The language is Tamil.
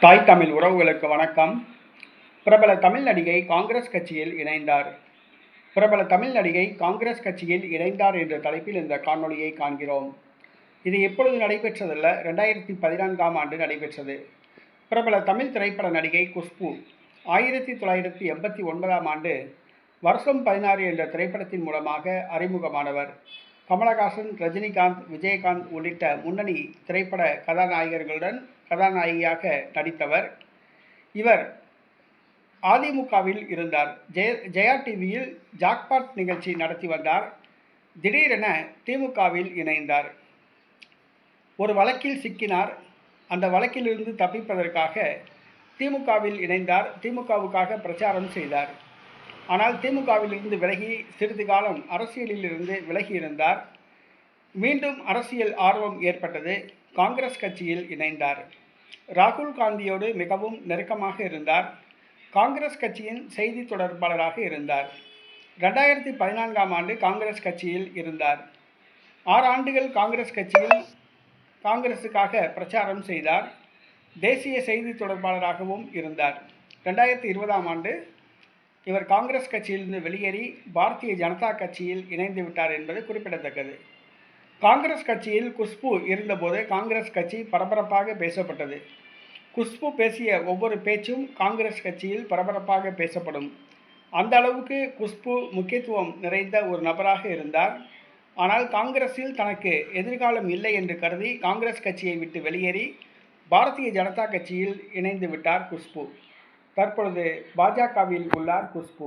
தாய் தமிழ் உறவுகளுக்கு வணக்கம். பிரபல தமிழ் நடிகை காங்கிரஸ் கட்சியில் இணைந்தார். பிரபல தமிழ் நடிகை காங்கிரஸ் கட்சியில் இணைந்தார் என்ற தலைப்பில் இந்த காணொளியை காண்கிறோம். இது எப்பொழுது நடைபெற்றதல்ல, 2014ஆம் ஆண்டு நடைபெற்றது. பிரபல தமிழ் திரைப்பட நடிகை குஷ்பு 1989ஆம் ஆண்டு வருஷம் 16 என்ற திரைப்படத்தின் மூலமாக அறிமுகமானவர். கமலஹாசன், ரஜினிகாந்த், விஜயகாந்த் உள்ளிட்ட முன்னணி திரைப்பட கதாநாயகர்களுடன் கதாநாயகியாக நடித்தவர். இவர் அதிமுகவில் இருந்தார். ஜெயா டிவியில் ஜாக்பாட் நிகழ்ச்சி நடத்தி வந்தார். திடீரென திமுகவில் இணைந்தார். ஒரு வழக்கில் சிக்கினார். அந்த வழக்கிலிருந்து தப்பிப்பதற்காக திமுகவில் இணைந்தார். திமுகவுக்காக பிரச்சாரம் செய்தார். ஆனால் திமுகவிலிருந்து விலகி சிறிது காலம் அரசியலில் இருந்து விலகி இருந்தார். மீண்டும் அரசியல் ஆர்வம் ஏற்பட்டது. காங்கிரஸ் கட்சியில் இணைந்தார். ராகுல் காந்தியோடு மிகவும் நெருக்கமாக இருந்தார். காங்கிரஸ் கட்சியின் செய்தி தொடர்பாளராக இருந்தார். 2014ஆம் ஆண்டு காங்கிரஸ் கட்சியில் இருந்தார். 6 ஆண்டுகள் காங்கிரஸுக்காக பிரச்சாரம் செய்தார். தேசிய செய்தி தொடர்பாளராகவும் இருந்தார். 2020ஆம் ஆண்டு இவர் காங்கிரஸ் கட்சியிலிருந்து வெளியேறி பாரதிய ஜனதா கட்சியில் இணைந்து விட்டார் என்பது குறிப்பிடத்தக்கது. காங்கிரஸ் கட்சியில் குஷ்பு இருந்தபோது காங்கிரஸ் கட்சி பரபரப்பாக பேசப்பட்டது. குஷ்பு பேசிய ஒவ்வொரு பேச்சும் காங்கிரஸ் கட்சியில் பரபரப்பாக பேசப்படும். அந்த அளவுக்கு குஷ்பு முக்கியத்துவம் நிறைந்த ஒரு நபராக இருந்தார். ஆனால் காங்கிரஸில் தனக்கு எதிர்காலம் இல்லை என்று கருதி காங்கிரஸ் கட்சியை விட்டு வெளியேறி பாரதிய ஜனதா கட்சியில் இணைந்து விட்டார் குஷ்பு. தற்பொழுது பாஜகவில் உள்ளார் குஷ்பு.